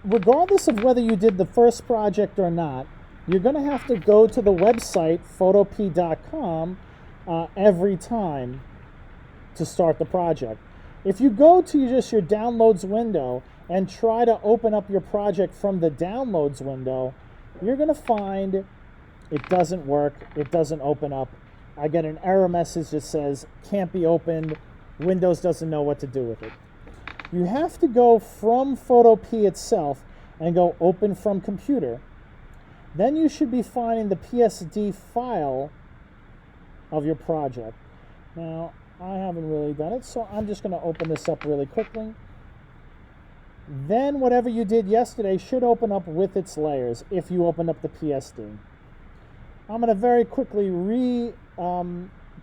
regardless of whether you did the first project or not, you're going to have to go to the website photop.com every time to start the project. If you go to just your downloads window and try to open up your project from the downloads window, you're going to find it doesn't work, it doesn't open up. I get an error message that says can't be opened, Windows doesn't know what to do with it. You have to go from Photop itself and go open from computer. Then you should be finding the PSD file of your project. Now, I haven't really done it, so I'm just going to open this up really quickly. Then whatever you did yesterday should open up with its layers if you open up the PSD. I'm going to very quickly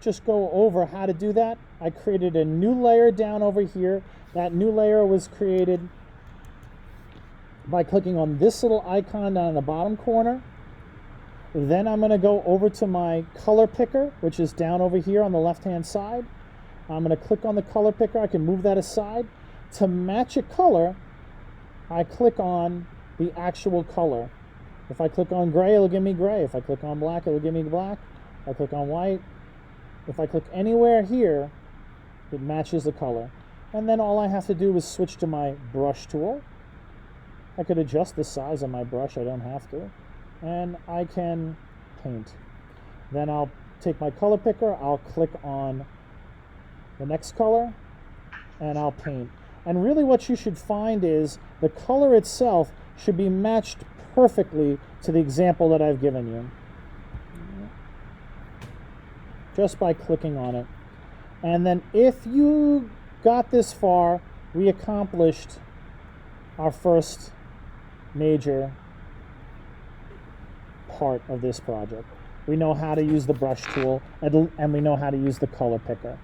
just go over how to do that. I created a new layer down over here. That new layer was created by clicking on this little icon down in the bottom corner. Then I'm going to go over to my color picker, which is down over here on the left-hand side. I'm going to click on the color picker. I can move that aside. To match a color, I click on the actual color. If I click on gray, it'll give me gray. If I click on black, it'll give me black. If I click on white, if I click anywhere here, it matches the color. And then all I have to do is switch to my brush tool. I could adjust the size of my brush, I don't have to. And I can paint. Then I'll take my color picker, I'll click on the next color, and I'll paint. And really what you should find is the color itself should be matched perfectly to the example that I've given you. Just by clicking on it. And then if you got this far, we accomplished our first major part of this project. We know how to use the brush tool and we know how to use the color picker.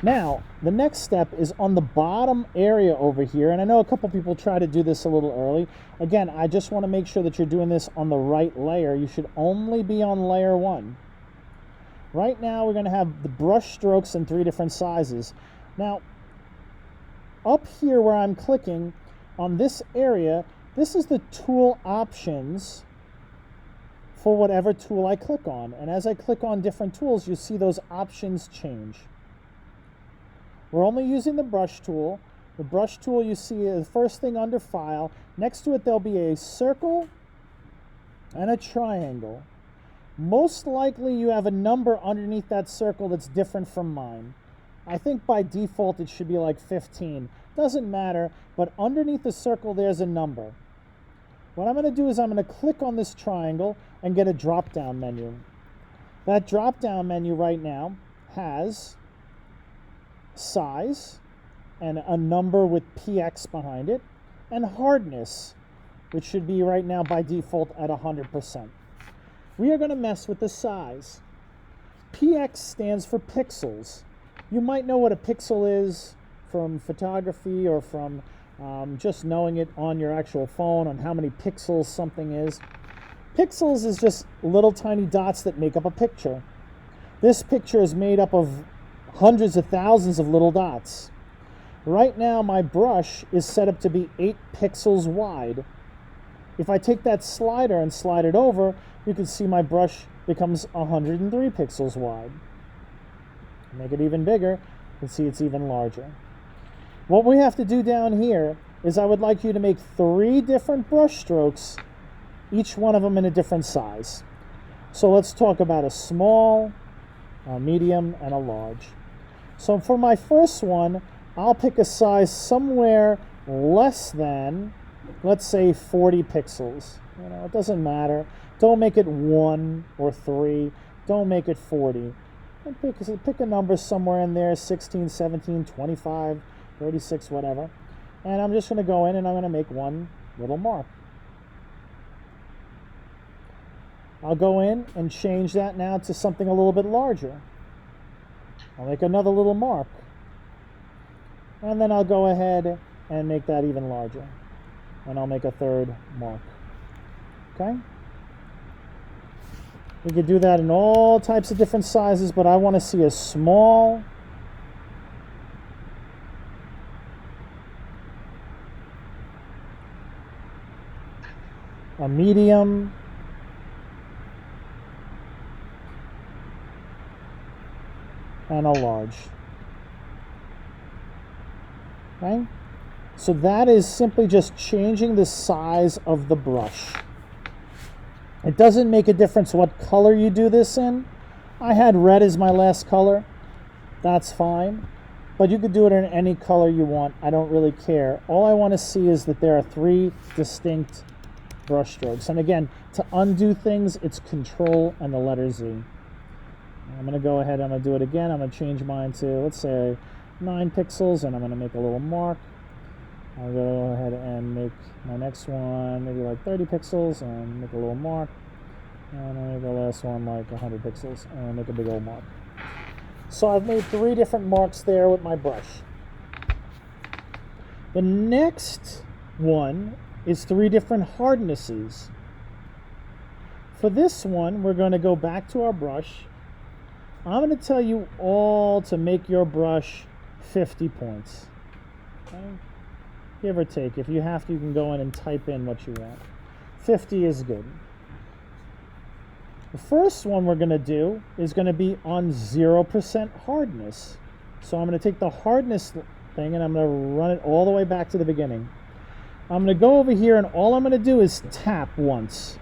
Now, the next step is on the bottom area over here, and I know a couple people try to do this a little early. Again, I just want to make sure that you're doing this on the right layer. You should only be on layer 1. Right now, we're going to have the brush strokes in 3 different sizes. Now, up here where I'm clicking on this area, this is the tool options for whatever tool I click on. And as I click on different tools, you see those options change. We're only using the brush tool. The brush tool you see is the first thing under File. Next to it, there'll be a circle and a triangle. Most likely you have a number underneath that circle that's different from mine. I think by default it should be like 15. Doesn't matter, but underneath the circle there's a number. What I'm going to do is I'm going to click on this triangle and get a drop-down menu. That drop-down menu right now has size and a number with PX behind it, and hardness, which should be right now by default at 100%. We are going to mess with the size. PX stands for pixels. You might know what a pixel is from photography or from just knowing it on your actual phone on how many pixels something is. Pixels is just little tiny dots that make up a picture. This picture is made up of hundreds of thousands of little dots. Right now my brush is set up to be 8 pixels wide. If I take that slider and slide it over, you can see my brush becomes 103 pixels wide. Make it even bigger, you can see it's even larger. What we have to do down here is I would like you to make 3 different brush strokes, each one of them in a different size. So let's talk about a small, a medium, and a large. So for my first one, I'll pick a size somewhere less than, let's say 40 pixels. You know, it doesn't matter. Don't make it 1 or 3. Don't make it 40. And pick a number somewhere in there, 16, 17, 25, 36, whatever. And I'm just going to go in and I'm going to make one little mark. I'll go in and change that now to something a little bit larger. I'll make another little mark. And then I'll go ahead and make that even larger. And I'll make a third mark. Okay? We could do that in all types of different sizes, but I want to see a small a medium, and a large. Okay? So that is simply just changing the size of the brush. It doesn't make a difference what color you do this in. I had red as my last color. That's fine. But you could do it in any color you want. I don't really care. All I want to see is that there are 3 distinct brush strokes. And again, to undo things, it's Control and the letter Z. I'm going to go ahead, I'm going to do it again. I'm going to change mine to, let's say, 9 pixels, and I'm going to make a little mark. I'll go ahead and make my next one maybe like 30 pixels and make a little mark. And I'll make the last one like 100 pixels and make a big old mark. So I've made 3 different marks there with my brush. The next one is 3 different hardnesses. For this one, we're going to go back to our brush. I'm going to tell you all to make your brush 50 points. Okay? Give or take. If you have to, you can go in and type in what you want. 50 is good. The first one we're going to do is going to be on 0% hardness. So I'm going to take the hardness thing and I'm going to run it all the way back to the beginning. I'm going to go over here and all I'm going to do is tap once.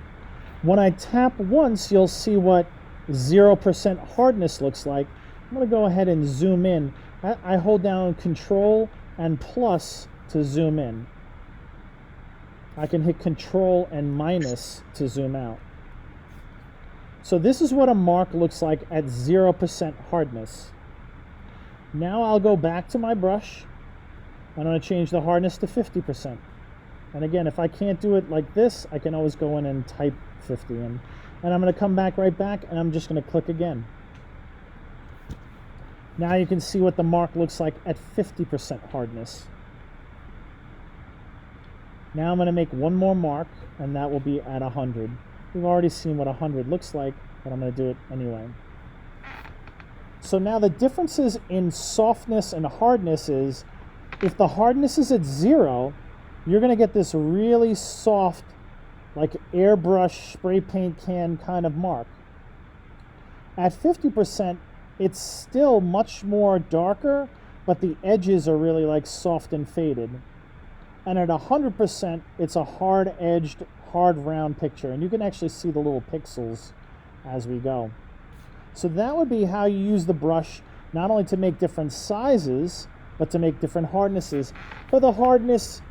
When I tap once, you'll see what 0% hardness looks like. I'm going to go ahead and zoom in. I hold down Control and plus to zoom in. I can hit Control and minus to zoom out. So this is what a mark looks like at 0% hardness. Now I'll go back to my brush. I'm going to change the hardness to 50%. And again, if I can't do it like this, I can always go in and type 50 in. And I'm going to come back right back and I'm just going to click again. Now you can see what the mark looks like at 50% hardness. Now I'm going to make one more mark and that will be at 100. We've already seen what 100 looks like, but I'm going to do it anyway. So now the differences in softness and hardness is, if the hardness is at 0, you're going to get this really soft, like airbrush spray paint can kind of mark. At 50%, it's still much more darker, but the edges are really like soft and faded. And at 100%, it's a hard-edged, hard round picture, and you can actually see the little pixels as we go. So that would be how you use the brush, not only to make different sizes, but to make different hardnesses. For the hardness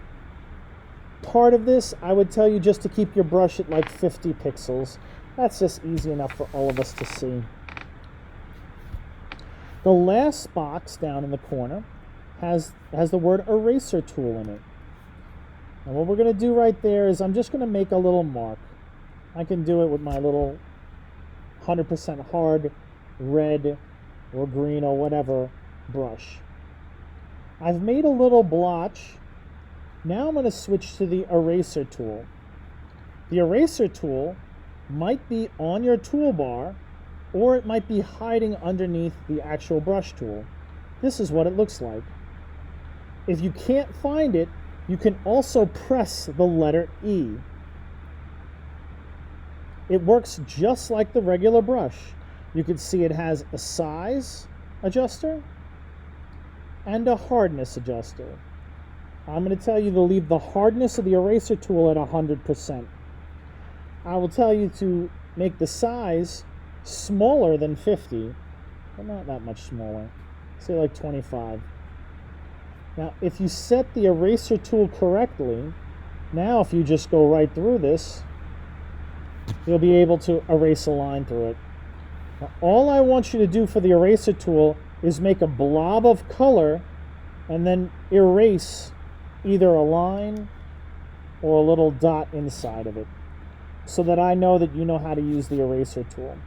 part of this, I would tell you just to keep your brush at like 50 pixels. That's just easy enough for all of us to see. The last box down in the corner has the word eraser tool in it. And what we're going to do right there is I'm just going to make a little mark. I can do it with my little 100% hard red or green or whatever brush. I've made a little blotch. Now I'm going to switch to the eraser tool. The eraser tool might be on your toolbar, or it might be hiding underneath the actual brush tool. This is what it looks like. If you can't find it, you can also press the letter E. It works just like the regular brush. You can see it has a size adjuster and a hardness adjuster. I'm going to tell you to leave the hardness of the eraser tool at 100%. I will tell you to make the size smaller than 50, but not that much smaller. Say like 25. Now, if you set the eraser tool correctly, now if you just go right through this, you'll be able to erase a line through it. Now, all I want you to do for the eraser tool is make a blob of color and then erase either a line or a little dot inside of it, so that I know that you know how to use the eraser tool.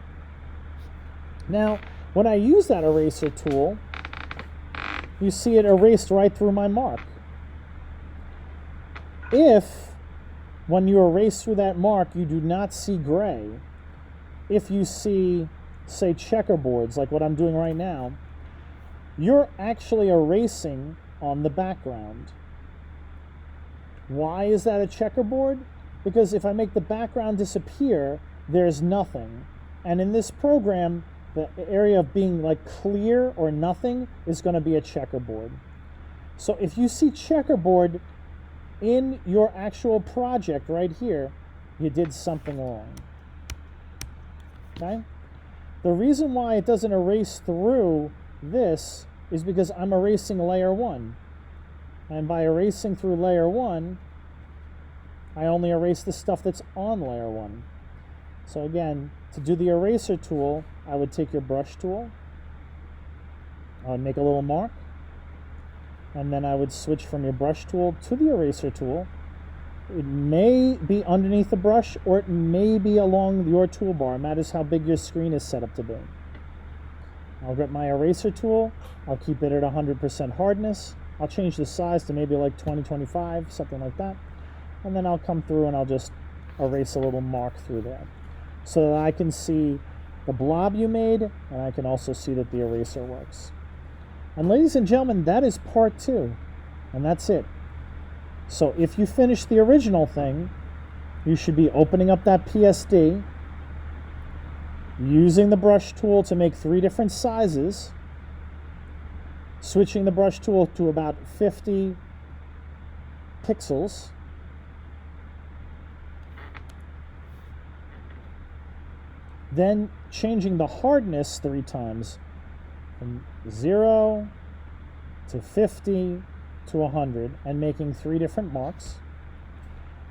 Now, when I use that eraser tool, you see it erased right through my mark. If, when you erase through that mark, you do not see gray, if you see, say, checkerboards, like what I'm doing right now, you're actually erasing on the background. Why is that a checkerboard? because if I make the background disappear, there's nothing. And in this program, the area of being like clear or nothing is going to be a checkerboard. So if you see checkerboard in your actual project right here, you did something wrong. Okay? The reason why it doesn't erase through this is because I'm erasing layer 1. And by erasing through layer 1, I only erase the stuff that's on layer 1. So again, to do the eraser tool, I would take your brush tool, I would make a little mark, and then I would switch from your brush tool to the eraser tool. It may be underneath the brush, or it may be along your toolbar. It matters how big your screen is set up to be. I'll get my eraser tool. I'll keep it at 100% hardness. I'll change the size to maybe like 2025, something like that. And then I'll come through and I'll just erase a little mark through there, so that I can see the blob you made, and I can also see that the eraser works. And ladies and gentlemen, that is part 2, and that's it. So if you finish the original thing, you should be opening up that PSD, using the brush tool to make 3 different sizes, switching the brush tool to about 50 pixels, then changing the hardness 3 times from 0 to 50 to 100, and making 3 different marks.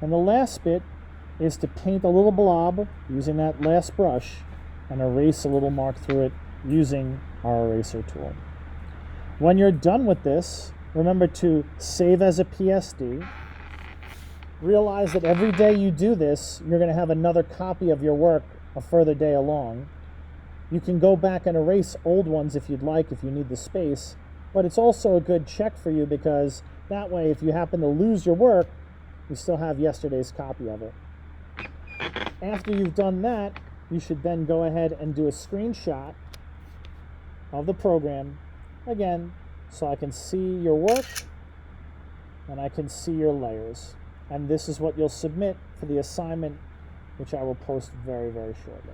And the last bit is to paint a little blob using that last brush and erase a little mark through it using our eraser tool. When you're done with this, remember to save as a PSD. Realize that every day you do this, you're going to have another copy of your work a further day along. You can go back and erase old ones if you'd like, if you need the space, but it's also a good check for you, because that way, if you happen to lose your work, you still have yesterday's copy of it. After you've done that, you should then go ahead and do a screenshot of the program, again, so I can see your work and I can see your layers. And this is what you'll submit for the assignment, which I will post very, very shortly.